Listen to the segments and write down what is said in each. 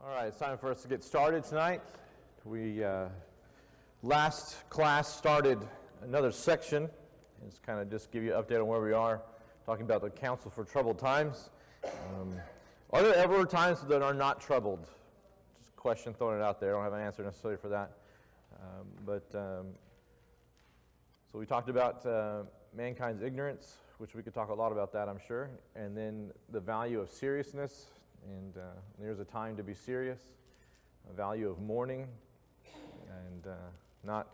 All right, it's time for us to get started tonight. We last class started another section. It's kind of just give you an update on where we are, talking about the counsel for troubled times. Are there ever times that are not troubled? Just a question, throwing it out there. I don't have an answer necessarily for that. So we talked about mankind's ignorance, which we could talk a lot about that, I'm sure, and then the value of seriousness. And there's a time to be serious, a value of mourning, and not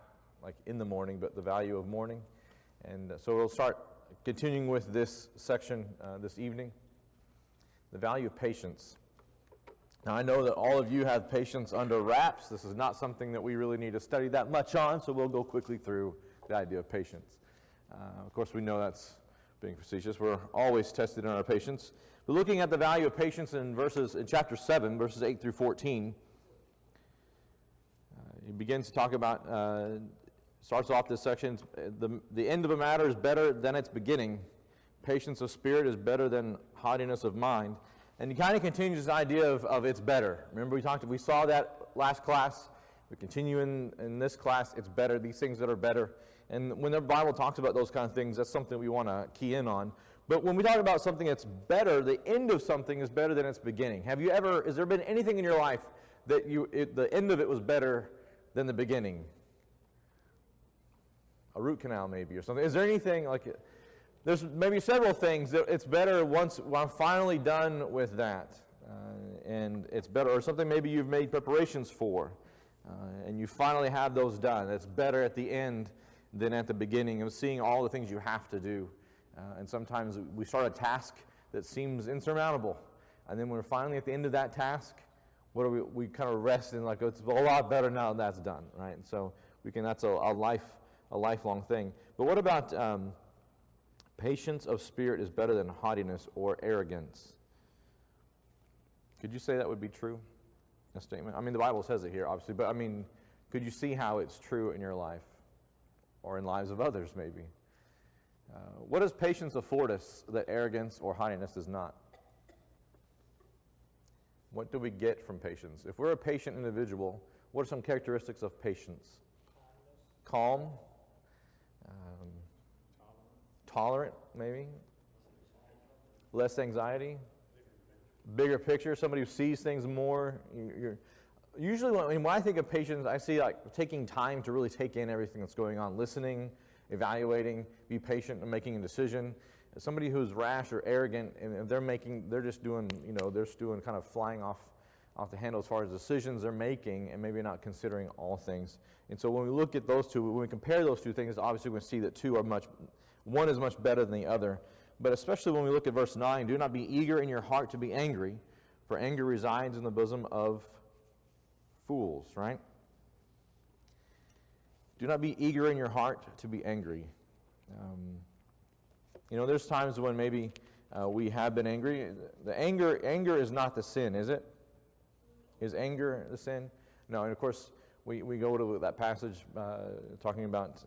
like in the morning, but the value of mourning. And so we'll start continuing with this section this evening, the value of patience. Now I know that all of you have patience under wraps. This is not something that we really need to study that much on, so we'll go quickly through the idea of patience. Of course, we know that's being facetious. We're always tested in our patience. But looking at the value of patience in chapter 7, verses 8 through 14, he begins to talk about, starts off this section, the end of a matter is better than its beginning. Patience of spirit is better than haughtiness of mind. And he kind of continues this idea of it's better. Remember we saw that last class. We continue in this class, it's better, these things that are better. And when the Bible talks about those kind of things, that's something we want to key in on. But when we talk about something that's better, the end of something is better than its beginning. Has there been anything in your life that the end of it was better than the beginning? A root canal maybe or something. Is there anything like it? There's maybe several things that it's better once I'm finally done with that. And it's better, or something maybe you've made preparations for. And you finally have those done. It's better at the end than at the beginning of seeing all the things you have to do. And sometimes we start a task that seems insurmountable. And then when we're finally at the end of that task, we kind of rest in like, it's a lot better now that that's done, right? And so that's a lifelong thing. But what about patience of spirit is better than haughtiness or arrogance? Could you say that would be true? A statement? I mean, the Bible says it here, obviously, but I mean, could you see how it's true in your life or in lives of others, maybe? What does patience afford us that arrogance or haughtiness does not? What do we get from patience? If we're a patient individual, what are some characteristics of patience? Calm, tolerant, maybe, less anxiety. Bigger picture, somebody who sees things more. Usually when I think of patience, I see like taking time to really take in everything that's going on, listening, evaluating, be patient in making a decision. Somebody who's rash or arrogant, and they're just doing kind of flying off the handle as far as decisions they're making, and maybe not considering all things. And so when we look at those two, when we compare those two things, obviously we see that one is much better than the other. But especially when we look at verse 9, do not be eager in your heart to be angry, for anger resides in the bosom of fools, right? Do not be eager in your heart to be angry. There's times when maybe we have been angry. The anger is not the sin, is it? Is anger the sin? No, and of course, we go to that passage talking about,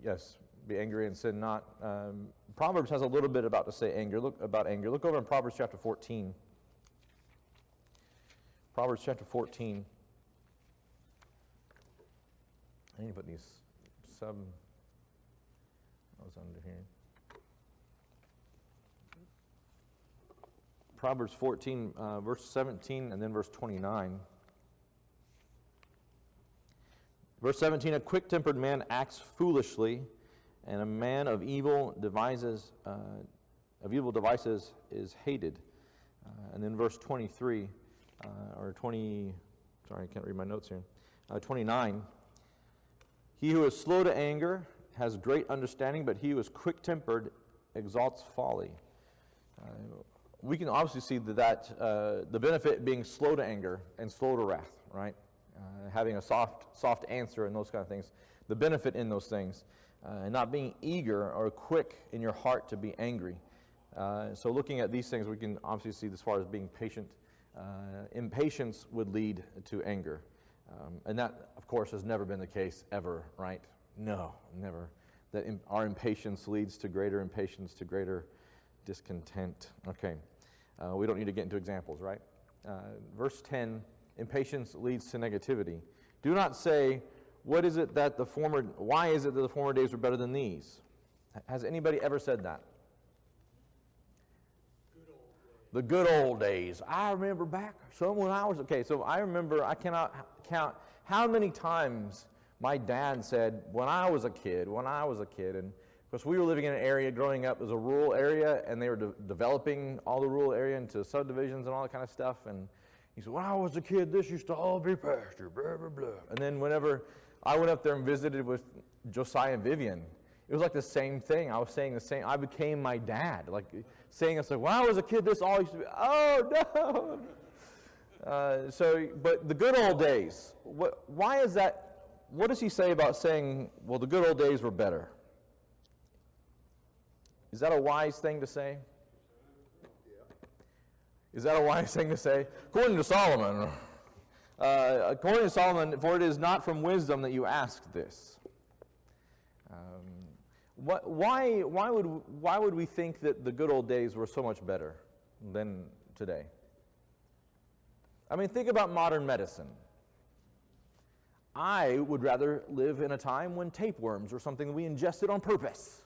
yes, be angry and sin not. Proverbs has a little bit about anger. Look over in Proverbs chapter 14. Proverbs chapter 14. I need to put these I was under here. Proverbs 14, verse 17, and then verse 29. Verse 17, a quick-tempered man acts foolishly, and a man of evil devices is hated. And then verse 23, sorry, I can't read my notes here. 29, he who is slow to anger has great understanding, but he who is quick-tempered exalts folly. We can obviously see that the benefit being slow to anger and slow to wrath, right? Having a soft answer and those kind of things. The benefit in those things. And not being eager or quick in your heart to be angry. So looking at these things, we can obviously see as far as being patient. Impatience would lead to anger. And that, of course, has never been the case ever, right? No, never. That our impatience leads to greater impatience, to greater discontent. Okay. We don't need to get into examples, right? Verse 10, impatience leads to negativity. Do not say, why is it that the former days were better than these? Has anybody ever said that? The good old days. I remember back when I was, okay, so I cannot count how many times my dad said, when I was a kid, and of course we were living in an area growing up as a rural area, and they were developing all the rural area into subdivisions and all that kind of stuff, and he said, when I was a kid, this used to all be pasture, blah, blah, blah. And then whenever I went up there and visited with Josiah and Vivian, it was like the same thing. I was saying the same. I became my dad. Like saying, it's like, when I was a kid, this all used to be, oh no. But the good old days, why is that? What does he say about saying, well, the good old days were better? Is that a wise thing to say? Is that a wise thing to say? According to Solomon, for it is not from wisdom that you ask this. Why would we think that the good old days were so much better than today? I mean, think about modern medicine. I would rather live in a time when tapeworms were something that we ingested on purpose.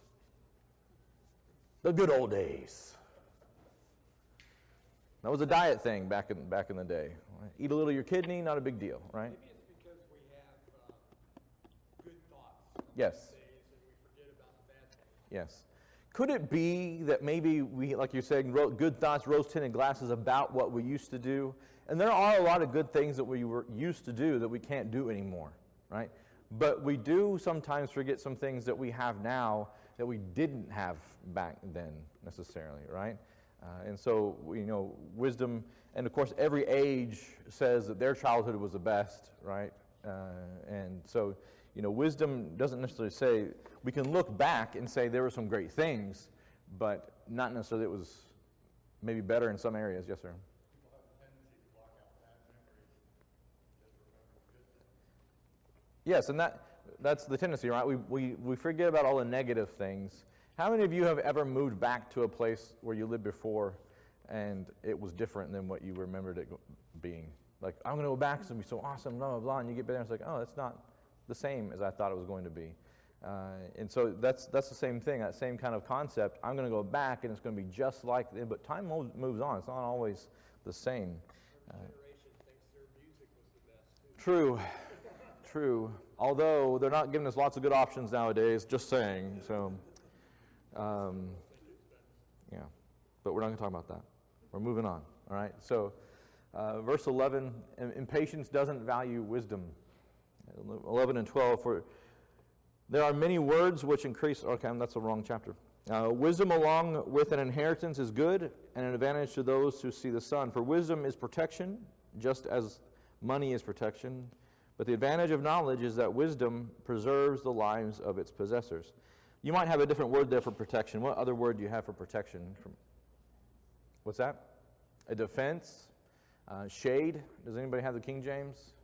The good old days. That was a diet thing back in the day. Eat a little of your kidney, not a big deal, right? Maybe it's because we have good thoughts. Yes. Yes. Could it be that maybe we, like you're saying, wrote good thoughts, rose-tinted glasses about what we used to do? And there are a lot of good things that we were used to do that we can't do anymore, right? But we do sometimes forget some things that we have now that we didn't have back then necessarily, right? And so, wisdom, and of course every age says that their childhood was the best, right? And so, wisdom doesn't necessarily say, we can look back and say there were some great things, but not necessarily it was maybe better in some areas. Yes, sir? People have a tendency to block out bad memories, just remember good things. Yes, and that's the tendency, right? We forget about all the negative things. How many of you have ever moved back to a place where you lived before and it was different than what you remembered it being? Like, I'm going to go back, it's going to be so awesome, blah, blah, blah, and you get there and it's like, oh, that's not the same as I thought it was going to be. And so that's the same thing, that same kind of concept. I'm going to go back and it's going to be just like, but time moves on. It's not always the same. Every generation thinks their music was the best, too. True. Although they're not giving us lots of good options nowadays, just saying. So, yeah. But we're not going to talk about that. We're moving on. All right. So, verse 11, impatience doesn't value wisdom. 11 and 12, for there are many words which increase, okay, that's the wrong chapter. Wisdom along with an inheritance is good and an advantage to those who see the sun. For wisdom is protection, just as money is protection. But the advantage of knowledge is that wisdom preserves the lives of its possessors. You might have a different word there for protection. What other word do you have for protection? What's that? A defense? Shade? Does anybody have the King James?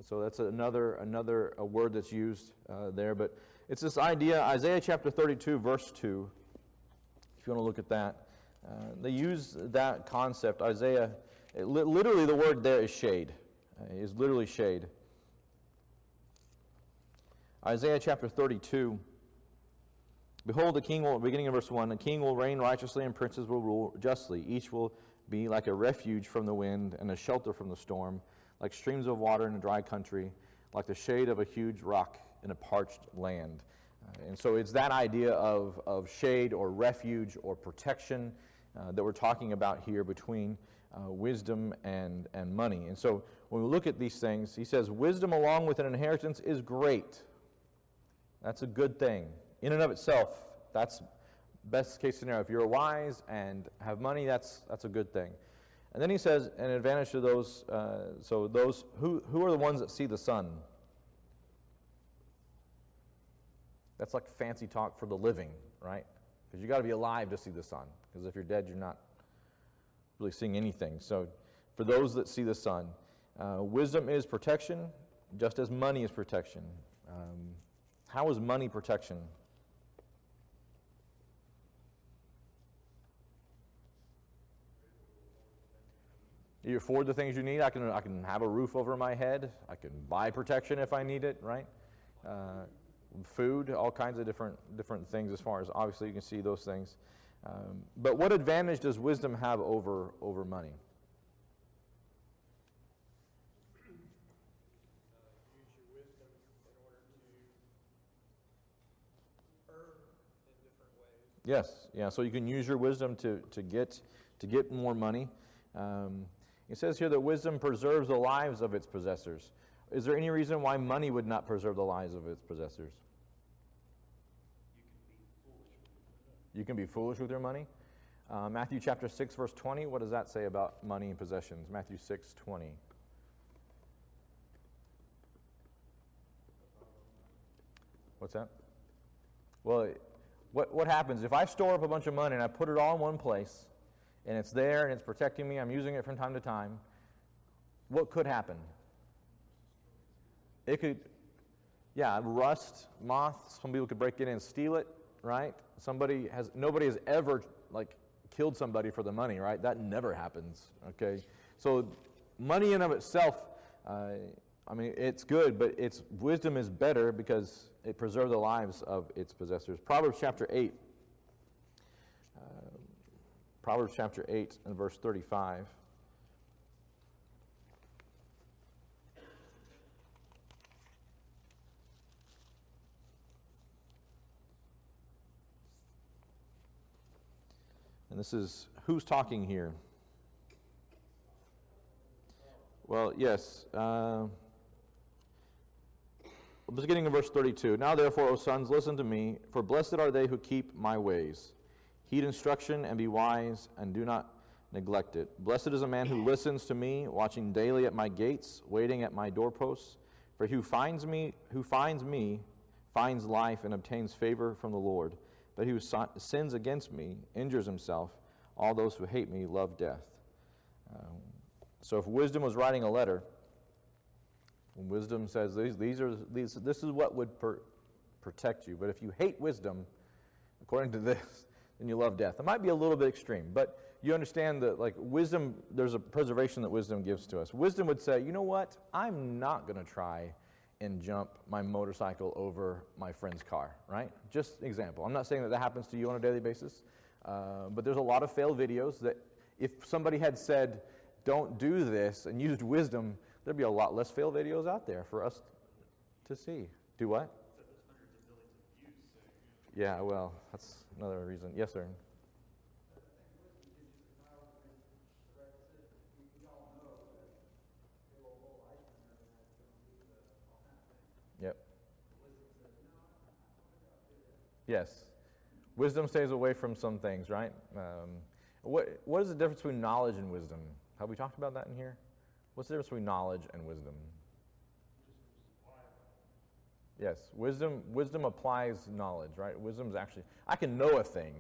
So that's another word that's used there. But it's this idea, Isaiah chapter 32, verse 2, if you want to look at that. They use that concept. Isaiah, literally the word there is shade. Is literally shade. Isaiah chapter 32. Behold, the king will, beginning of verse 1, the king will reign righteously and princes will rule justly. Each will be like a refuge from the wind and a shelter from the storm, like streams of water in a dry country, like the shade of a huge rock in a parched land. And so it's that idea of shade or refuge or protection that we're talking about here between wisdom and money. And so when we look at these things, he says, wisdom along with an inheritance is great. That's a good thing. In and of itself, that's best case scenario. If you're wise and have money, that's a good thing. And then he says, an advantage to those, so those, who are the ones that see the sun? That's like fancy talk for the living, right? Because you got to be alive to see the sun. Because if you're dead, you're not really seeing anything. So for those that see the sun, wisdom is protection, just as money is protection. How is money protection? You afford the things you need. I can have a roof over my head. I can buy protection if I need it, right? Food, all kinds of different things as far as, obviously you can see those things. But what advantage does wisdom have over money? Use your wisdom in order to earn in different ways. Yes, yeah. So you can use your wisdom to get more money. It says here that wisdom preserves the lives of its possessors. Is there any reason why money would not preserve the lives of its possessors? You can be foolish with your money. Matthew chapter 6, verse 20, what does that say about money and possessions? Matthew 6, 20. What's that? Well, what happens if I store up a bunch of money and I put it all in one place, and it's there and it's protecting me, I'm using it from time to time, what could happen? It could, rust, moth, some people could break in and steal it, right? Nobody has ever, killed somebody for the money, right? That never happens, okay? So money in of itself, it's good, but its wisdom is better because it preserves the lives of its possessors. Proverbs chapter 8 and verse 35. And this is, who's talking here? Well, yes. Beginning in verse 32. Now therefore, O sons, listen to me, for blessed are they who keep my ways. Heed instruction and be wise, and do not neglect it. Blessed is a man who listens to me, watching daily at my gates, waiting at my doorposts. For who finds me finds life and obtains favor from the Lord. But he who sins against me injures himself. All those who hate me love death. So if wisdom was writing a letter, when wisdom says this is what would protect you. But if you hate wisdom, according to this, then you love death. It might be a little bit extreme, but you understand that wisdom, there's a preservation that wisdom gives to us. Wisdom would say, you know what? I'm not going to try and jump my motorcycle over my friend's car, right? Just an example. I'm not saying that happens to you on a daily basis, but there's a lot of failed videos that if somebody had said, don't do this, and used wisdom, there'd be a lot less failed videos out there for us to see. Do what? Yeah, well, that's another reason. Yes, sir. Yep. Yes. Wisdom stays away from some things, right? What is the difference between knowledge and wisdom? Have we talked about that in here? What's the difference between knowledge and wisdom? Yes, wisdom applies knowledge, right? Wisdom's actually, I can know a thing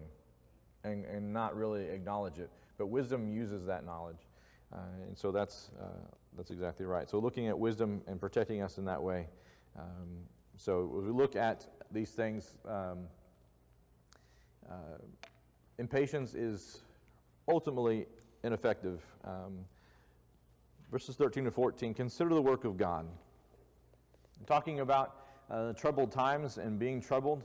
and not really acknowledge it, but wisdom uses that knowledge. And so that's exactly right. So looking at wisdom and protecting us in that way. So as we look at these things, impatience is ultimately ineffective. Verses 13 to 14, consider the work of God. I'm talking about troubled times and being troubled.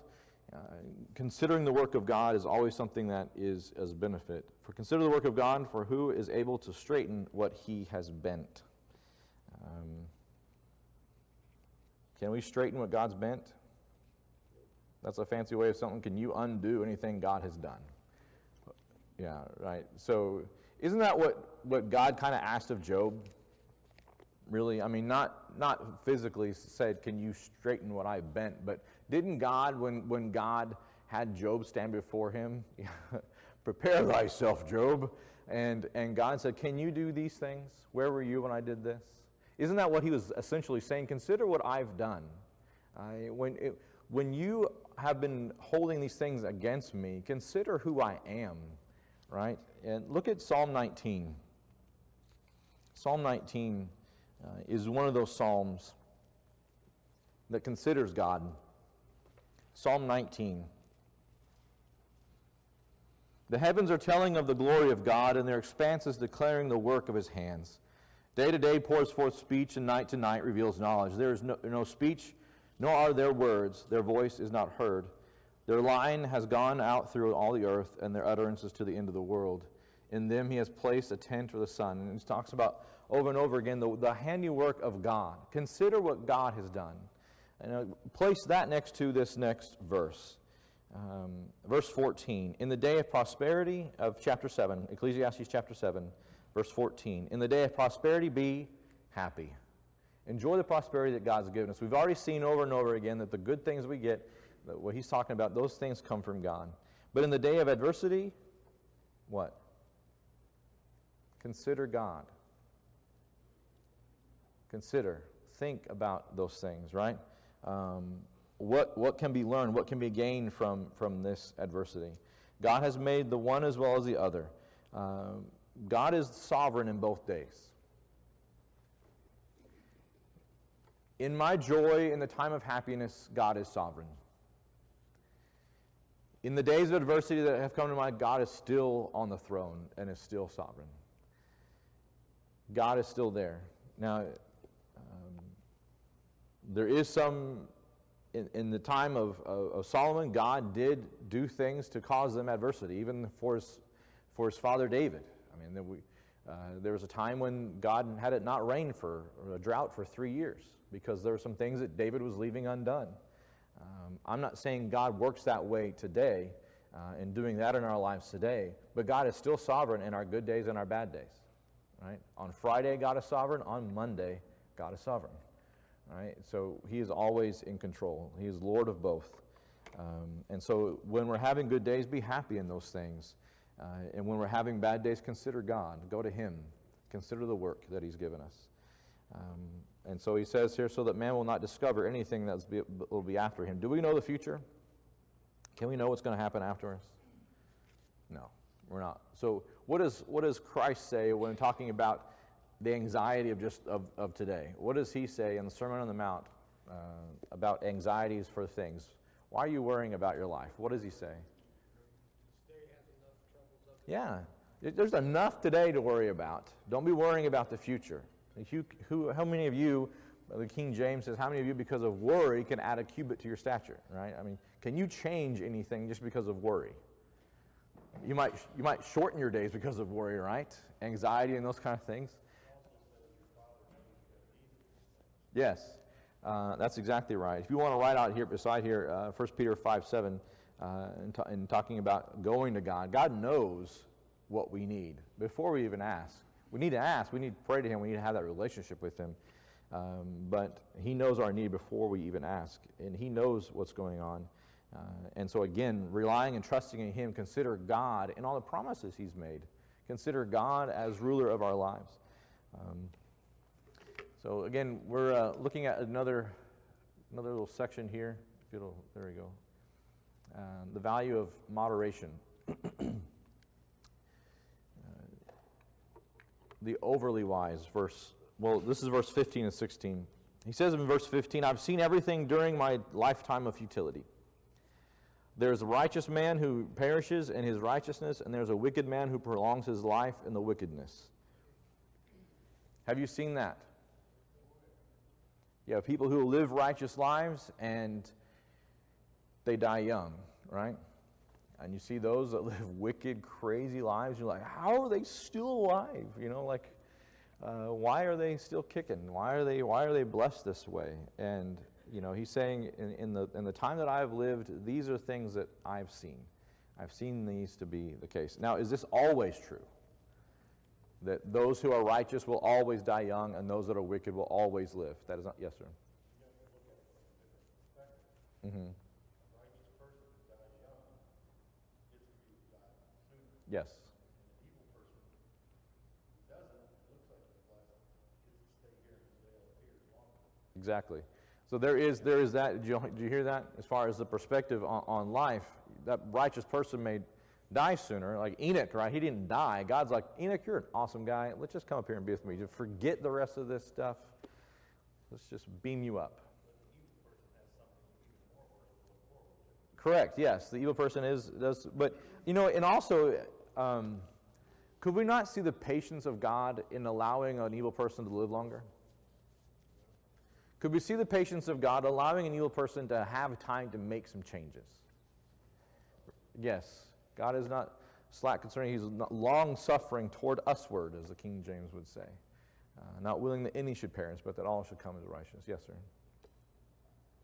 Considering the work of God is always something that is as a benefit. For consider the work of God, for who is able to straighten what he has bent? Can we straighten what God's bent? That's a fancy way of something. Can you undo anything God has done? Yeah, right. So isn't that what God kind of asked of Job? Really? I mean, not physically said, can you straighten what I bent? But didn't God, when God had Job stand before him, prepare thyself, Job, and God said, can you do these things? Where were you when I did this? Isn't that what he was essentially saying? Consider what I've done. When you have been holding these things against me, consider who I am, right? And look at Psalm 19. Psalm 19 is one of those psalms that considers God. Psalm 19. The heavens are telling of the glory of God, and their expanses declaring the work of his hands. Day to day pours forth speech, and night to night reveals knowledge. There is no speech, nor are there words. Their voice is not heard. Their line has gone out through all the earth, and their utterances to the end of the world. In them he has placed a tent for the sun. And he talks about over and over again the handiwork of God. Consider what God has done. And place that next to this next verse. Verse 14. In the day of prosperity of chapter 7, Ecclesiastes chapter 7, verse 14. In the day of prosperity be happy. Enjoy the prosperity that God's given us. We've already seen over and over again that the good things we get, what he's talking about, those things come from God. But in the day of adversity, what? Consider God. Consider. Think about those things, right? What can be learned? What can be gained from this adversity? God has made the one as well as the other. God is sovereign in both days. In my joy, in the time of happiness, God is sovereign. In the days of adversity that have come to mind, God is still on the throne and is still sovereign. God is still there. Now, there is some, in the time of Solomon, God did do things to cause them adversity, even for his father David. I mean, there was a time when God had it not rain for a drought for 3 years because there were some things that David was leaving undone. I'm not saying God works that way today and doing that in our lives today, but God is still sovereign in our good days and our bad days. Right? On Friday, God is sovereign. On Monday, God is sovereign. Right? So he is always in control. He is Lord of both. And so when we're having good days, be happy in those things. And when we're having bad days, consider God. Go to him. Consider the work that he's given us. And so he says here, so that man will not discover anything that will be after him. Do we know the future? Can we know what's going to happen after us? No, we're not. So what does Christ say when talking about the anxiety of today? What does he say in the Sermon on the Mount about anxieties for things? Why are you worrying about your life? What does he say? Yeah, there's enough today to worry about. Don't be worrying about the future. How many of you, the King James says, how many of you because of worry can add a cubit to your stature, right? I mean, can you change anything just because of worry? You might shorten your days because of worry, right? Anxiety and those kind of things. Yes, that's exactly right. If you want to write out here beside here, 1 Peter 5:7, in talking about going to God, God knows what we need before we even ask. We need to ask. We need to pray to him. We need to have that relationship with him. But he knows our need before we even ask, and he knows what's going on. And so again, relying and trusting in him, consider God and all the promises he's made. Consider God as ruler of our lives. So again, we're looking at another little section here. There we go. The value of moderation. The overly wise verse. Well, this is verse 15 and 16. He says in verse 15, I've seen everything during my lifetime of futility. There's a righteous man who perishes in his righteousness, and there's a wicked man who prolongs his life in the wickedness. Have you seen that? You have people who live righteous lives, and they die young, right? And you see those that live wicked, crazy lives. You're like, how are they still alive? You know, like, why are they still kicking? Why are they blessed this way? And you know, he's saying, in the time that I've lived, these are things that I've seen. I've seen these to be the case. Now, is this always true? That those who are righteous will always die young, and those that are wicked will always live? That is not, yes, sir. Mm-hmm. Yes. Exactly. So there is that. Did you hear that? As far as the perspective on life, that righteous person may die sooner. Like Enoch, right? He didn't die. God's like, Enoch, you're an awesome guy. Let's just come up here and be with me. Just forget the rest of this stuff. Let's just beam you up. Correct, yes. The evil person does, but, and also, could we not see the patience of God in allowing an evil person to live longer? Could we see the patience of God allowing an evil person to have time to make some changes? Yes, God is not slack concerning, he's not long-suffering toward usward, as the King James would say. Not willing that any should perish, but that all should come into righteousness. Yes, sir.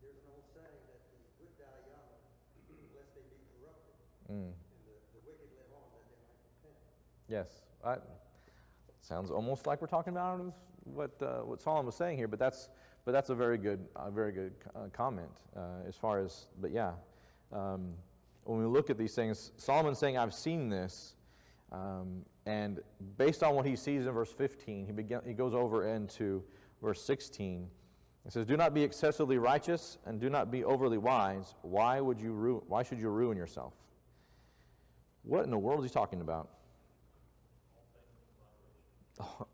There's an old saying that the good die young, lest they be corrupted, and the wicked live on that they might repent. Yes, sounds almost like we're talking about what Solomon was saying here, but that's a very good comment as far as. But yeah, when we look at these things, Solomon's saying, "I've seen this," and based on what he sees in verse 15, he goes over into verse 16. It says, "Do not be excessively righteous, and do not be overly wise. Why should you ruin yourself?" What in the world is he talking about?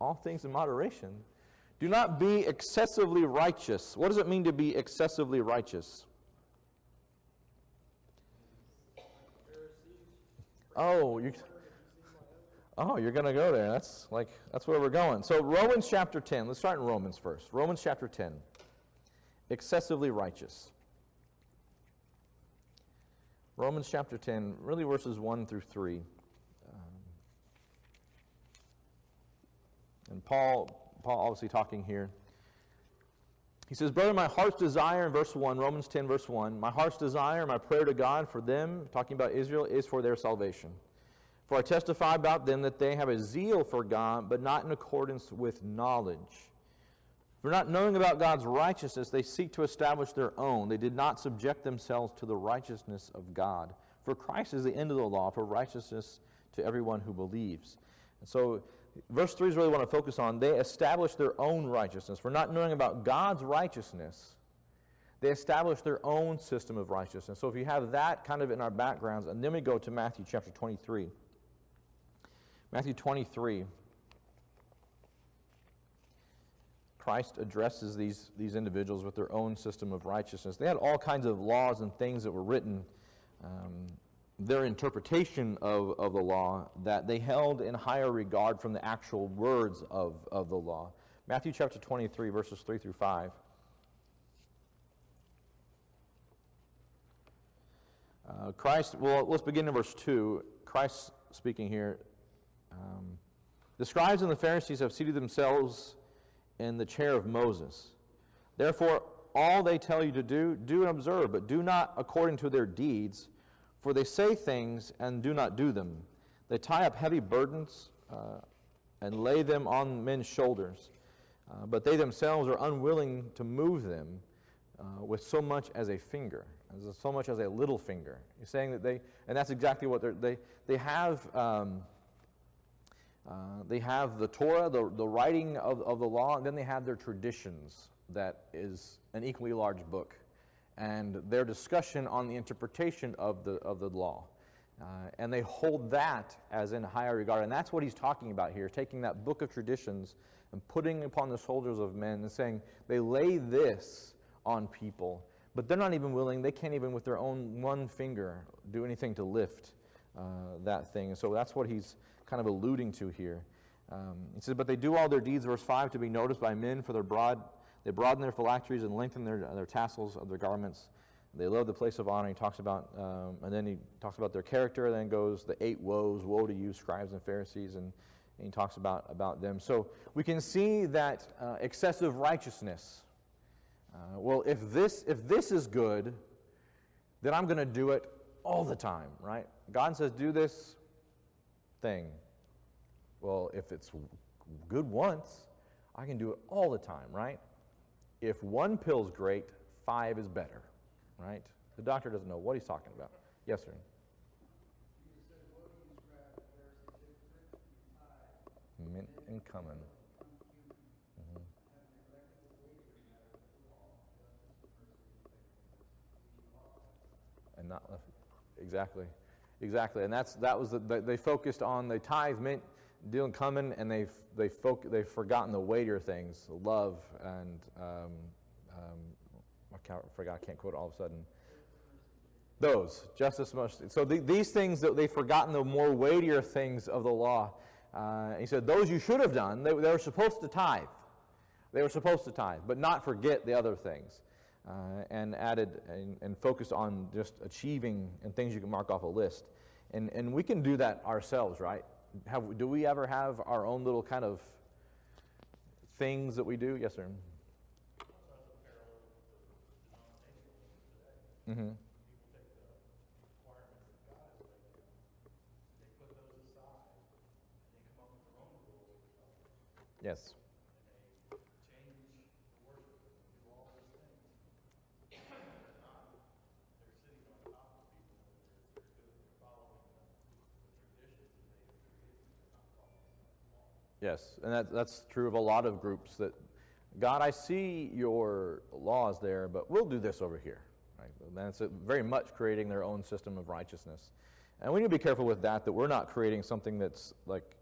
All things in moderation. Do not be excessively righteous. What does it mean to be excessively righteous? Oh, you're going to go there. That's where we're going. So Romans chapter 10. Let's start in Romans first. Romans chapter 10. Excessively righteous. Romans chapter 10, really verses 1 through 3. And Paul obviously talking here. He says, "Brother, my heart's desire," in verse 1, Romans 10, verse 1, "my heart's desire, my prayer to God for them," talking about Israel, "is for their salvation. For I testify about them that they have a zeal for God, but not in accordance with knowledge. For not knowing about God's righteousness, they seek to establish their own. They did not subject themselves to the righteousness of God. For Christ is the end of the law, for righteousness to everyone who believes." And so verse 3 is really what I focus on. They establish their own righteousness. For not knowing about God's righteousness, they establish their own system of righteousness. So if you have that kind of in our backgrounds, and then we go to Matthew chapter 23. Matthew 23. Christ addresses these individuals with their own system of righteousness. They had all kinds of laws and things that were written, their interpretation of the law, that they held in higher regard from the actual words of the law. Matthew chapter 23, verses 3 through 5. Let's begin in verse 2. Christ speaking here. "The scribes and the Pharisees have seated themselves in the chair of Moses. Therefore, all they tell you to do, do and observe, but do not according to their deeds, for they say things and do not do them. They tie up heavy burdens and lay them on men's shoulders, but they themselves are unwilling to move them with so much as a finger, so much as a little finger." He's saying that and that's exactly what they have. They have the Torah, the writing of the law, and then they have their traditions, that is an equally large book, and their discussion on the interpretation of the law. And they hold that as in higher regard. And that's what he's talking about here, taking that book of traditions and putting it upon the shoulders of men and saying they lay this on people, but they're not even willing, they can't even with their own one finger do anything to lift that thing. And so that's what he's kind of alluding to here. He says, "But they do all their deeds," verse 5, "to be noticed by men, for they broaden their phylacteries and lengthen their tassels of their garments. They love the place of honor." He talks about, and then he talks about their character, and then goes the 8 woes, woe to you, scribes and Pharisees, and he talks about them. So we can see that excessive righteousness. Well, if this is good, then I'm going to do it all the time, right? God says, do this thing. Well, if it's good once, I can do it all the time, right? If 1 pill's great, 5 is better, right? The doctor doesn't know what he's talking about. Yes, sir. Mint and cumin. And not left. Exactly, and that was they focused on the tithe, mint, deal, and cumin, and they've forgotten the weightier things, love, and I can't quote it all of a sudden. Those, justice, mercy. So these things, that they've forgotten the more weightier things of the law. He said, those you should have done, they were supposed to tithe. They were supposed to tithe, but not forget the other things. And added and focused on just achieving and things you can mark off a list. And we can do that ourselves, right? Do we ever have our own little kind of things that we do? Yes, sir. Mm-hmm. Yes. Yes, and that's true of a lot of groups. That God, I see your laws there, but we'll do this over here. Right? And it's very much creating their own system of righteousness. And we need to be careful with that we're not creating something that's like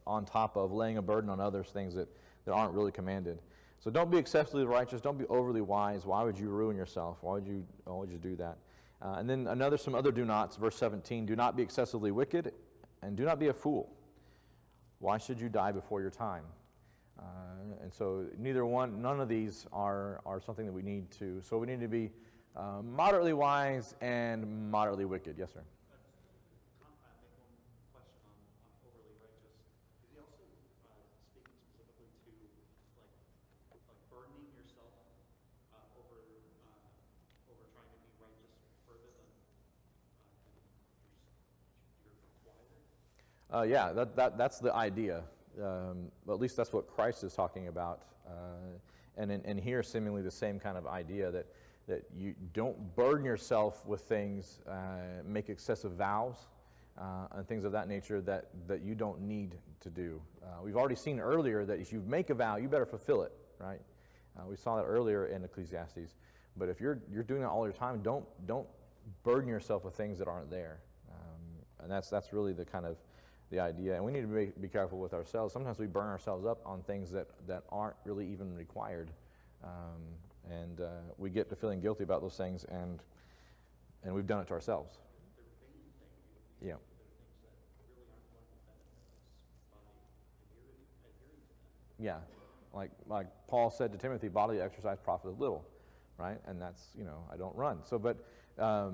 on top of laying a burden on others, things that aren't really commanded. So don't be excessively righteous. Don't be overly wise. Why would you ruin yourself? Why would you do that? And then some other do nots, verse 17. Do not be excessively wicked, and do not be a fool. Why should you die before your time? And so none of these are something that we need to. So we need to be moderately wise and moderately wicked. Yes, sir. I make one question on overly righteous. Is he also speaking specifically to like burdening yourself over trying to be righteous further than you're required? Yeah, that's the idea. At least that's what Christ is talking about. And here, seemingly the same kind of idea that you don't burden yourself with things, make excessive vows, and things of that nature that you don't need to do. We've already seen earlier that if you make a vow, you better fulfill it, right? We saw that earlier in Ecclesiastes. But if you're doing that all your time, don't burden yourself with things that aren't there. And that's really the kind of the idea. And we need to be careful with ourselves. Sometimes we burn ourselves up on things that aren't really even required. And we get to feeling guilty about those things, and we've done it to ourselves. Yeah. Yeah. Like Paul said to Timothy, bodily exercise profiteth little, right? And that's, I don't run. So, but no,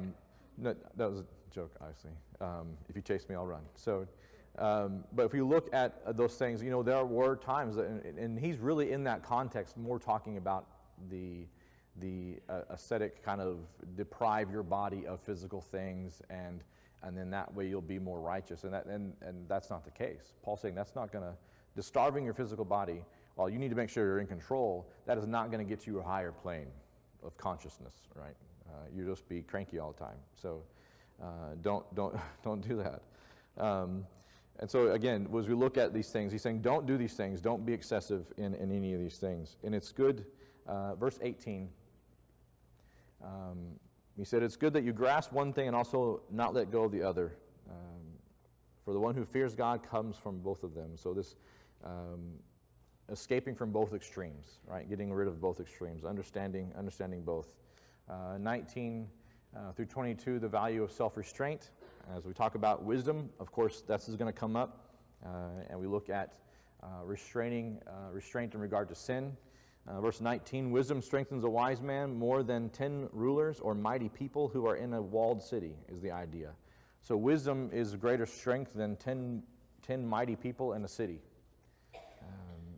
that was a joke, obviously. If you chase me, I'll run. So, but if you look at those things, there were times, and he's really in that context more talking about the ascetic kind of deprive your body of physical things, and then that way you'll be more righteous, and that's not the case. Paul's saying that's not going to, starving your physical body, while you need to make sure you're in control, that is not going to get you a higher plane of consciousness, right? You'll just be cranky all the time. So don't do that. And so again, as we look at these things, he's saying don't do these things. Don't be excessive in any of these things. And it's good, verse 18, he said, it's good that you grasp one thing and also not let go of the other. For the one who fears God comes from both of them. So this escaping from both extremes, right? Getting rid of both extremes, understanding both. 19 through 22, the value of self-restraint. As we talk about wisdom, of course, that's going to come up. And we look at restraint in regard to sin. Verse 19, wisdom strengthens a wise man more than 10 rulers or mighty people who are in a walled city, is the idea. So wisdom is greater strength than 10 mighty people in a city.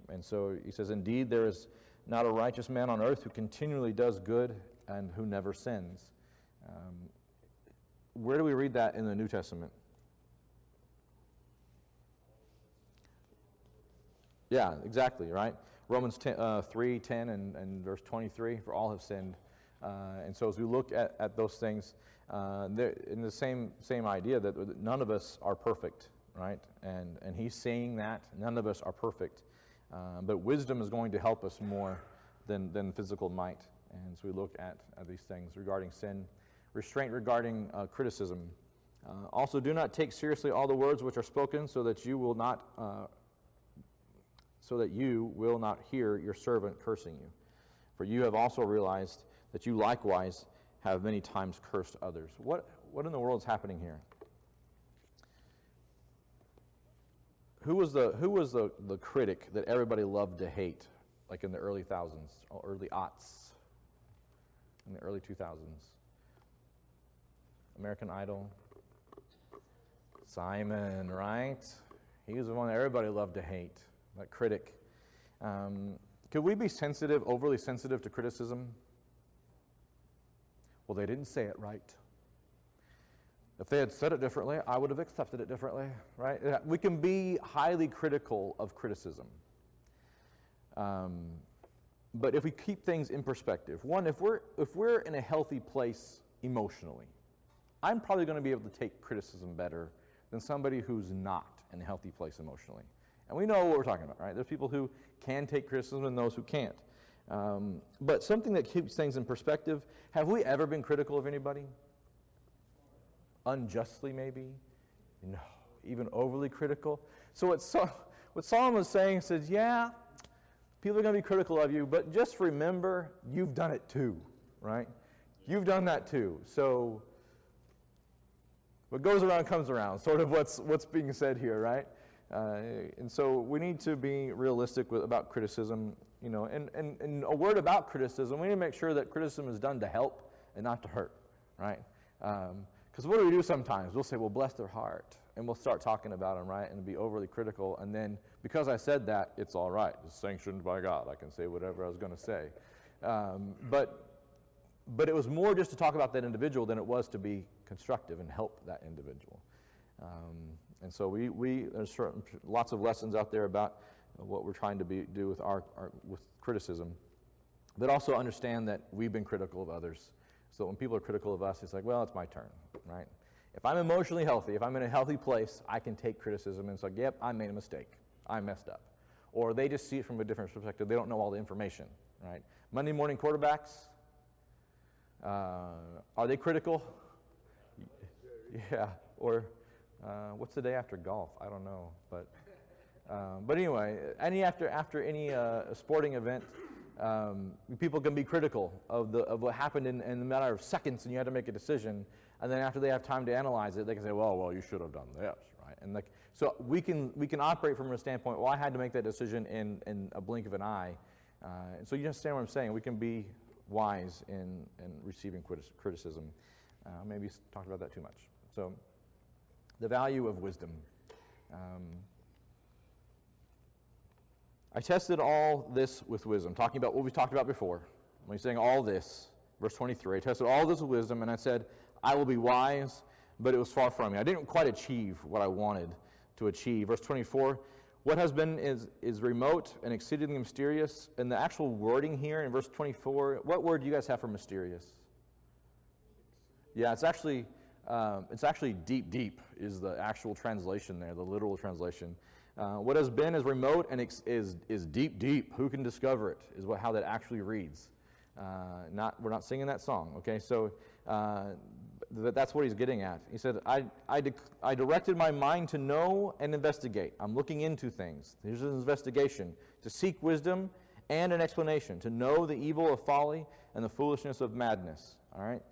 And so he says, indeed, there is not a righteous man on earth who continually does good and who never sins. Where do we read that in the New Testament? Yeah, exactly, right? Romans 3:10 and verse 23, for all have sinned. And so as we look at those things, in the same idea that none of us are perfect, right? And he's saying that none of us are perfect. But wisdom is going to help us more than physical might. And so we look at these things regarding sin. Restraint regarding criticism. Also, do not take seriously all the words which are spoken, so that you will not hear your servant cursing you. For you have also realized that you likewise have many times cursed others. What in the world is happening here? Who was the critic that everybody loved to hate, like in the early thousands, or early aughts, in the early 2000s? American Idol. Simon, right? He was the one that everybody loved to hate, that critic. Could we be sensitive, overly sensitive to criticism? Well, they didn't say it right. If they had said it differently, I would have accepted it differently, right? We can be highly critical of criticism. But if we keep things in perspective, one, if we're in a healthy place emotionally, I'm probably going to be able to take criticism better than somebody who's not in a healthy place emotionally. And we know what we're talking about, right? There's people who can take criticism and those who can't. But something that keeps things in perspective, have we ever been critical of anybody? Unjustly, maybe? No. Even overly critical? So what Solomon was saying says, yeah, people are going to be critical of you, but just remember, you've done it too, right? You've done that too. So what goes around comes around, sort of what's being said here, right? And so we need to be realistic about criticism, you know, and a word about criticism, we need to make sure that criticism is done to help and not to hurt, right? Because what do we do sometimes? We'll say, well, bless their heart, and we'll start talking about them, right, and be overly critical, and then because I said that, it's all right. It's sanctioned by God. I can say whatever I was going to say. But it was more just to talk about that individual than it was to be constructive and help that individual. And so there's lots of lessons out there about what we're trying to do with with criticism, but also understand that we've been critical of others. So when people are critical of us, it's like, well, it's my turn, right? If I'm emotionally healthy, if I'm in a healthy place, I can take criticism and it's like, yep, I made a mistake. I messed up. Or they just see it from a different perspective. They don't know all the information, right? Monday morning quarterbacks, are they critical? Yeah. Or what's the day after golf? I don't know. But anyway, after any sporting event, people can be critical of what happened in a matter of seconds, and you had to make a decision. And then after they have time to analyze it, they can say, "Well, you should have done this, right?" And so we can operate from a standpoint. Well, I had to make that decision in a blink of an eye. And so you understand what I'm saying? We can be wise in receiving criticism. Maybe talked about that too much. So the value of wisdom. I tested all this with wisdom, talking about what we talked about before. When he's saying all this, verse 23, I tested all this with wisdom, and I said, I will be wise, but it was far from me. I didn't quite achieve what I wanted to achieve. Verse 24, what has been is remote and exceedingly mysterious. And the actual wording here in verse 24, what word do you guys have for mysterious? Yeah, it's actually deep, deep is the actual translation there, the literal translation. What has been is remote and is deep, deep. Who can discover it? Is how that actually reads. We're not singing that song, okay? So that's what he's getting at. He said, I directed my mind to know and investigate. I'm looking into things. Here's an investigation. To seek wisdom and an explanation. To know the evil of folly and the foolishness of madness. All right?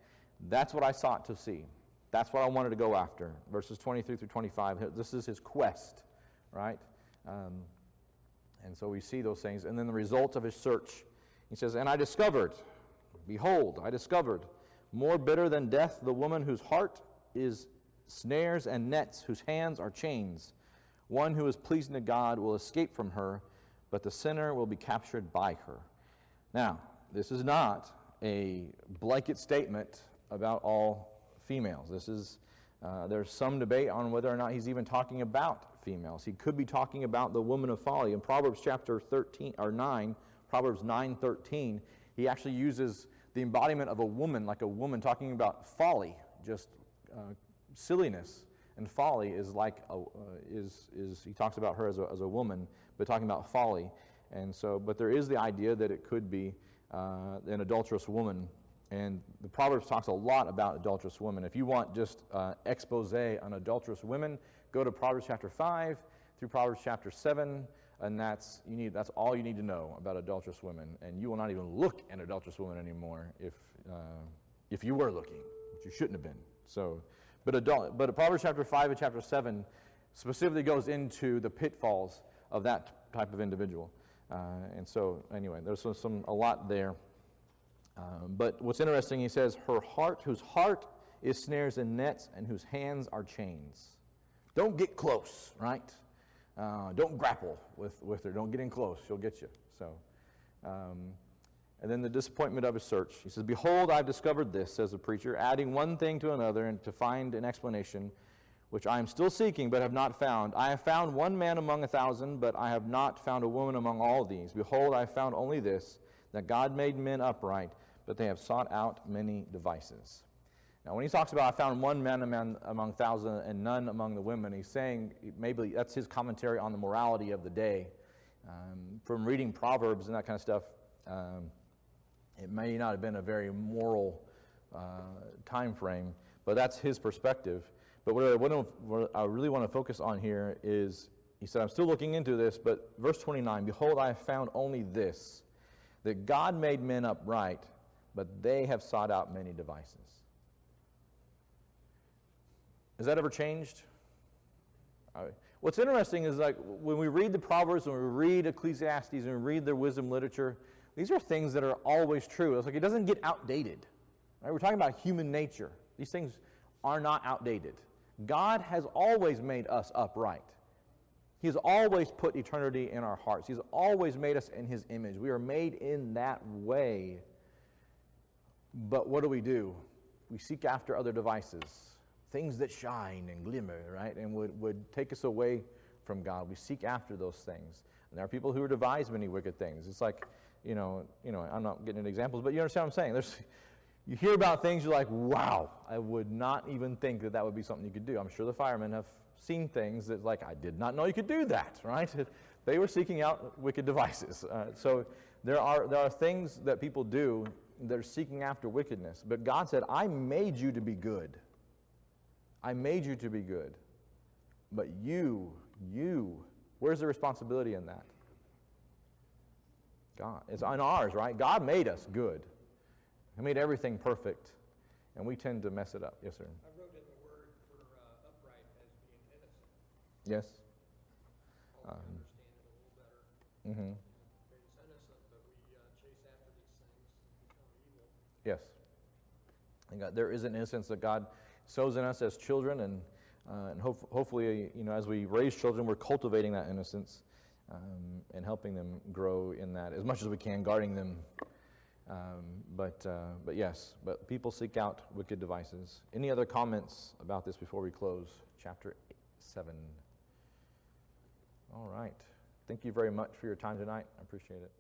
That's what I sought to see. That's what I wanted to go after. Verses 23 through 25. This is his quest. Right? And so we see those things. And then the result of his search. He says, and I discovered, behold, I discovered, more bitter than death, the woman whose heart is snares and nets, whose hands are chains. One who is pleasing to God will escape from her, but the sinner will be captured by her. Now, this is not a blanket statement about all females. There's some debate on whether or not he's even talking about females. He could be talking about the woman of folly. In Proverbs chapter 13 or 9, Proverbs 9:13, he actually uses the embodiment of a woman, like a woman talking about folly, just silliness. And folly is like he talks about her as a woman, but talking about folly. And so, but there is the idea that it could be an adulterous woman. And the Proverbs talks a lot about adulterous women. If you want just expose on adulterous women, go to Proverbs chapter 5 through Proverbs chapter 7, and that's all you need to know about adulterous women. And you will not even look at adulterous women anymore if if you were looking, which you shouldn't have been. So, but Proverbs chapter 5 and chapter 7 specifically goes into the pitfalls of that type of individual. And so, anyway, there's a lot there. But what's interesting, he says, whose heart is snares and nets, and whose hands are chains. Don't get close, right? Don't grapple with her. Don't get in close. She'll get you. So, and then the disappointment of his search. He says, behold, I've discovered this, says the preacher, adding one thing to another, and to find an explanation, which I am still seeking, but have not found. I have found one man among 1,000, but I have not found a woman among all these. Behold, I have found only this, that God made men upright, but they have sought out many devices. Now, when he talks about I found one man among 1,000 and none among the women, he's saying maybe that's his commentary on the morality of the day. From reading Proverbs and that kind of stuff, it may not have been a very moral time frame, but that's his perspective. But what I really want to focus on here is, he said, I'm still looking into this, but verse 29, behold, I have found only this, that God made men upright, but they have sought out many devices. Has that ever changed? What's interesting is, like, when we read the Proverbs, when we read Ecclesiastes, and we read their wisdom literature, these are things that are always true. It's like it doesn't get outdated. Right? We're talking about human nature. These things are not outdated. God has always made us upright. He has always put eternity in our hearts. He's always made us in His image. We are made in that way. But what do? We seek after other devices, things that shine and glimmer, right, and would take us away from God. We seek after those things. And there are people who devise many wicked things. It's like, you know, I'm not getting into examples, but you understand what I'm saying. You hear about things, you're like, wow, I would not even think that would be something you could do. I'm sure the firemen have seen things that, like, I did not know you could do that, right? They were seeking out wicked devices. So there are things that people do that are seeking after wickedness. But God said, I made you to be good. I made you to be good. But you, where's the responsibility in that? God. It's on ours, right? God made us good. He made everything perfect. And we tend to mess it up. Yes, sir? I wrote in the word for upright as being innocent. Yes. I'll understand it a little better. Mm-hmm. It's innocent, but we chase after these things and become evil. Yes. And God, there is an innocence that God sows in us as children, and hopefully, as we raise children, we're cultivating that innocence and helping them grow in that as much as we can, guarding them. But people seek out wicked devices. Any other comments about this before we close chapter 7? All right. Thank you very much for your time tonight. I appreciate it.